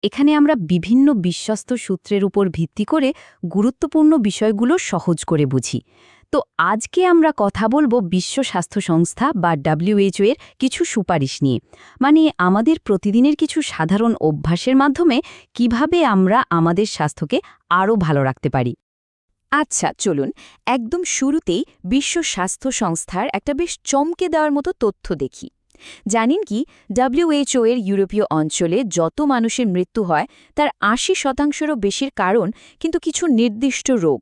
এখানে আমরা বিভিন্ন বিশ্বস্ত সূত্রের উপর ভিত্তি করে গুরুত্বপূর্ণ বিষয়গুলো সহজ করে বুঝি। তো আজকে আমরা কথা বলবো বিশ্ব স্বাস্থ্য সংস্থা বা WHO এর কিছু সুপারিশ নিয়ে, মানে আমাদের প্রতিদিনের কিছু সাধারণ অভ্যাসের মাধ্যমে কিভাবে আমরা আমাদের স্বাস্থ্যকে আরও ভালো রাখতে পারি। আচ্ছা, চলুন একদম শুরুতেই বিশ্ব স্বাস্থ্য সংস্থার একটা বেশ চমকে দেওয়ার মতো তথ্য দেখি। জানেন কি, WHO এর ইউরোপীয় অঞ্চলে যত মানুষের মৃত্যু হয় তার ৮০%রও বেশির কারণ কিন্তু কিছু নির্দিষ্ট রোগ।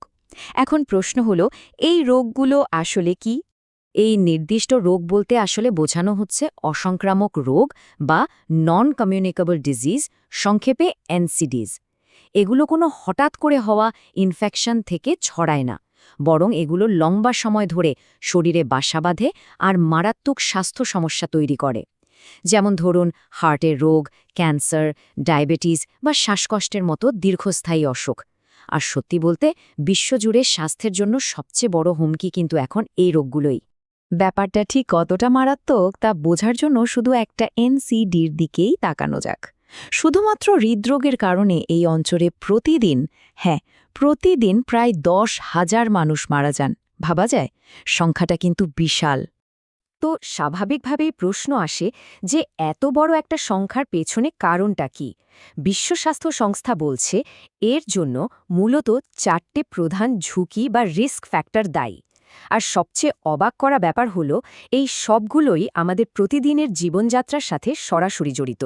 এখন প্রশ্ন হলো, এই রোগগুলো আসলে কি? এই নির্দিষ্ট রোগ বলতে আসলে বোঝানো হচ্ছে অসংক্রামক রোগ বা নন কমিউনিকেবল ডিজিজ, সংক্ষেপে এনসিডিজ। এগুলো কোনো হঠাৎ করে হওয়া ইনফেকশন থেকে ছড়ায় না, বরং এগুলো লম্বা সময় ধরে শরীরে বাসা বাঁধে আর মারাত্মক স্বাস্থ্য সমস্যা তৈরি করে। যেমন ধরুন হার্টের রোগ, ক্যান্সার, ডায়াবেটিস বা শ্বাসকষ্টের মতো দীর্ঘস্থায়ী অসুখ। আর সত্যি বলতে বিশ্বজুড়ে স্বাস্থ্যের জন্য সবচেয়ে বড় হুমকি কিন্তু এখন এই রোগগুলোই। ব্যাপারটা ঠিক কতটা মারাত্মক তা বোঝার জন্য শুধু একটা এনসিডির দিকেই তাকানো যাক। শুধুমাত্র হৃদরোগের কারণে এই অঞ্চলে প্রতিদিন প্রায় 10,000 মানুষ মারা যান। ভাবা যায়, সংখ্যাটা কিন্তু বিশাল। তো স্বাভাবিকভাবেই প্রশ্ন আসে যে এত বড় একটা সংখ্যার পেছনে কারণটা কি। বিশ্ব স্বাস্থ্য সংস্থা বলছে এর জন্য মূলত 4টে প্রধান ঝুঁকি বা রিস্ক ফ্যাক্টর দায়ী। আর সবচেয়ে অবাক করা ব্যাপার হলো, এই সবগুলোই আমাদের প্রতিদিনের জীবনযাত্রার সাথে সরাসরি জড়িত।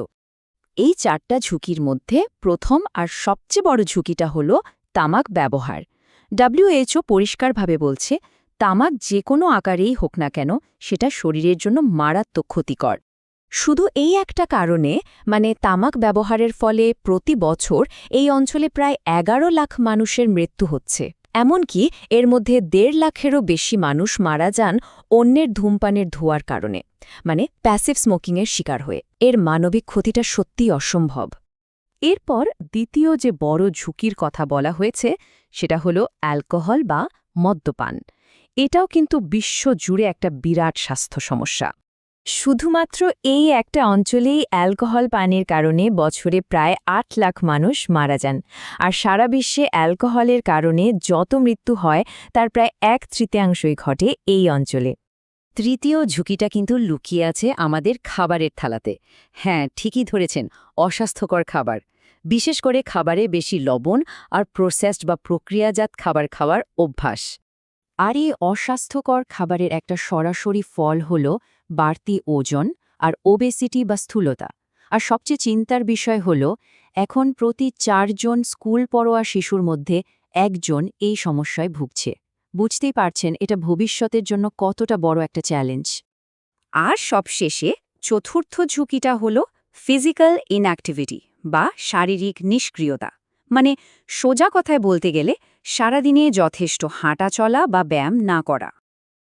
এই 4টা ঝুঁকির মধ্যে প্রথম আর সবচেয়ে বড় ঝুঁকিটা হল তামাক ব্যবহার। WHO পরিষ্কারভাবে বলছে, তামাক যে কোনো আকারেই হোক না কেন সেটা শরীরের জন্য মারাত্মক ক্ষতিকর। শুধু এই একটা কারণে, মানে তামাক ব্যবহারের ফলে প্রতি বছর এই অঞ্চলে প্রায় 11 লাখ মানুষের মৃত্যু হচ্ছে। এমনকি এর মধ্যে 1.5 লাখেরও বেশি মানুষ মারা যান অন্যের ধূমপানের ধোঁয়ার কারণে, মানে প্যাসিভ স্মোকিংয়ের শিকার হয়ে। এর মানবিক ক্ষতিটা সত্যিই অসম্ভব। এরপর দ্বিতীয় যে বড় ঝুঁকির কথা বলা হয়েছে সেটা হলো অ্যালকোহল বা মদ্যপান। এটাও কিন্তু বিশ্বজুড়ে একটা বিরাট স্বাস্থ্য সমস্যা। শুধুমাত্র এই একটা অঞ্চলেই অ্যালকোহল পানের কারণে বছরে প্রায় 8 লাখ মানুষ মারা যান। আর সারা বিশ্বে অ্যালকোহলের কারণে যত মৃত্যু হয় তার প্রায় 1/3 ঘটে এই অঞ্চলে। তৃতীয় ঝুঁকিটা কিন্তু লুকিয়ে আছে আমাদের খাবারের থালাতে। হ্যাঁ, ঠিকই ধরেছেন, অস্বাস্থ্যকর খাবার। বিশেষ করে খাবারে বেশি লবণ আর প্রসেসড বা প্রক্রিয়াজাত খাবার খাওয়ার অভ্যাস। আর এই অস্বাস্থ্যকর খাবারের একটা সরাসরি ফল হল বাড়তি ওজন আর ওবেসিটি বা স্থূলতা। আর সবচেয়ে চিন্তার বিষয় হল, এখন প্রতি 4 জন স্কুল পড়ুয়া শিশুর মধ্যে 1 জন এই সমস্যায় ভুগছে। বুঝতেই পারছেন এটা ভবিষ্যতের জন্য কতটা বড় একটা চ্যালেঞ্জ। আর সবশেষে চতুর্থ ঝুঁকিটা হল ফিজিক্যাল ইনঅ্যাক্টিভিটি বা শারীরিক নিষ্ক্রিয়তা। মানে সোজা কথায় বলতে গেলে সারাদিনে যথেষ্ট হাঁটা চলা বা ব্যায়াম না করা।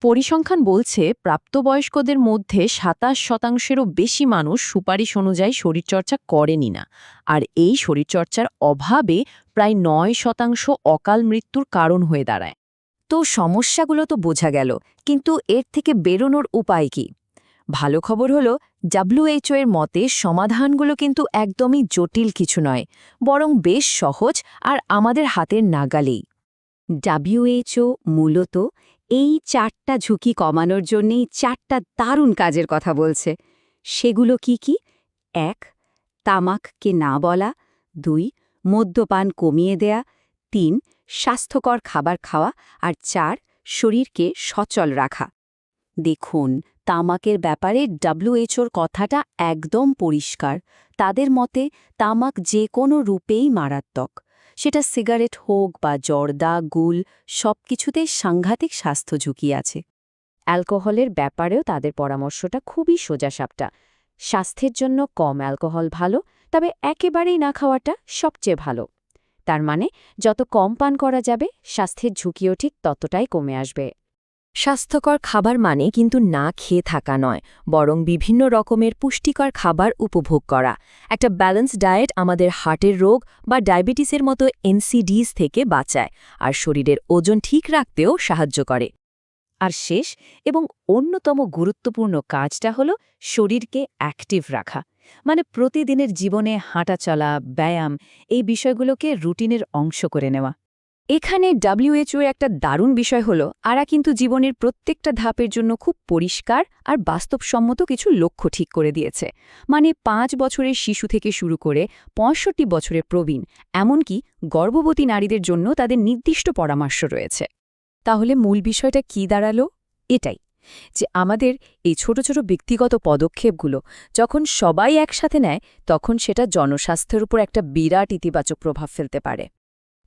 পরিসংখ্যান বলছে প্রাপ্তবয়স্কদের মধ্যে 27%-এরও বেশি মানুষ সুপারিশ অনুযায়ী শরীরচর্চা করেনি না। আর এই শরীরচর্চার অভাবে প্রায় 9% অকাল মৃত্যুর কারণ হয়ে দাঁড়ায়। তো সমস্যাগুলো তো বোঝা গেল, কিন্তু এর থেকে বেরোনোর উপায় কি? ভালো খবর হলো, WHO এর মতে সমাধানগুলো কিন্তু একদমই জটিল কিছু নয়, বরং বেশ সহজ আর আমাদের হাতের নাগালেই। WHO মূলত এই 4টা ঝুঁকি কমানোর জন্যেই 4টা দারুণ কাজের কথা বলছে। সেগুলো কি কি? 1. তামাককে না বলা। 2. মদ্যপান কমিয়ে দেয়া। 3. স্বাস্থ্যকর খাবার খাওয়া। আর 4. শরীরকে সচল রাখা। দেখুন, তামাকের ব্যাপারে WHOর কথাটা একদম পরিষ্কার। তাদের মতে তামাক যে কোনো রূপেই মারাত্মক। সেটা সিগারেট হোক বা জর্দা, গুল, সবকিছুতেই সাংঘাতিক স্বাস্থ্য ঝুঁকি আছে। অ্যালকোহলের ব্যাপারেও তাদের পরামর্শটা খুবই সোজাসাপটা। স্বাস্থ্যের জন্য কম অ্যালকোহল ভালো, তবে একেবারেই না খাওয়াটা সবচেয়ে ভালো। তার মানে যত কম পান করা যাবে স্বাস্থ্যের ঝুঁকিও ঠিক ততটাই কমে আসবে। স্বাস্থ্যকর খাবার মানে কিন্তু না খেয়ে থাকা নয়, বরং বিভিন্ন রকমের পুষ্টিকর খাবার উপভোগ করা। একটা ব্যালেন্স ডায়েট আমাদের হার্টের রোগ বা ডায়াবেটিসের মতো এনসিডিস থেকে বাঁচায় আর শরীরের ওজন ঠিক রাখতেও সাহায্য করে। আর শেষ এবং অন্যতম গুরুত্বপূর্ণ কাজটা হলো শরীরকে অ্যাক্টিভ রাখা। মানে প্রতিদিনের জীবনে হাঁটা চলা, ব্যায়াম এই বিষয়গুলোকে রুটিনের অংশ করে নেওয়া। এখানে WHO এর একটা দারুণ বিষয় হলো আরা কিন্তু জীবনের প্রত্যেকটা ধাপের জন্য খুব পরিষ্কার আর বাস্তবসম্মত কিছু লক্ষ্য ঠিক করে দিয়েছে। মানে 5 বছরের শিশু থেকে শুরু করে 65 বছরের প্রবীণ, এমনকি গর্ভবতী নারীদের জন্য তাদের নির্দিষ্ট পরামর্শ রয়েছে। তাহলে মূল বিষয়টা কি দাঁড়ালো? এটাই যে আমাদের এই ছোট ছোট ব্যক্তিগত পদক্ষেপগুলো যখন সবাই একসাথে নেয় তখন সেটা জনস্বাস্থ্যের উপর একটা বিরাট ইতিবাচক প্রভাব ফেলতে পারে।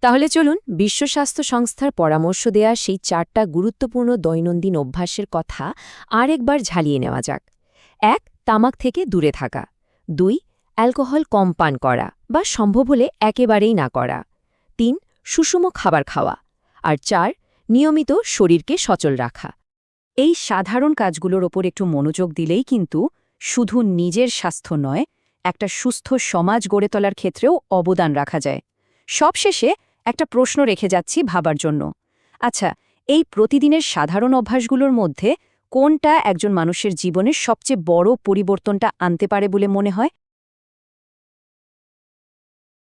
তাহলে চলুন বিশ্ব স্বাস্থ্য সংস্থার পরামর্শ দেয়া সেই 4টা গুরুত্বপূর্ণ দৈনন্দিন অভ্যাসের কথা আরেকবার ঝালিয়ে নেওয়া যাক। 1. তামাক থেকে দূরে থাকা। 2. অ্যালকোহল কম পান করা বা সম্ভব হলে একেবারেই না করা। 3. সুষম খাবার খাওয়া। আর 4. নিয়মিত শরীরকে সচল রাখা। এই সাধারণ কাজগুলোর ওপর একটু মনোযোগ দিলেই কিন্তু শুধু নিজের স্বাস্থ্য নয়, একটা সুস্থ সমাজ গড়ে তোলার ক্ষেত্রেও অবদান রাখা যায়। সবশেষে একটা প্রশ্ন রেখে যাচ্ছি ভাবার জন্য। আচ্ছা, এই প্রতিদিনের সাধারণ অভ্যাসগুলোর মধ্যে কোনটা একজন মানুষের জীবনের সবচেয়ে বড় পরিবর্তনটা আনতে পারে বলে মনে হয়?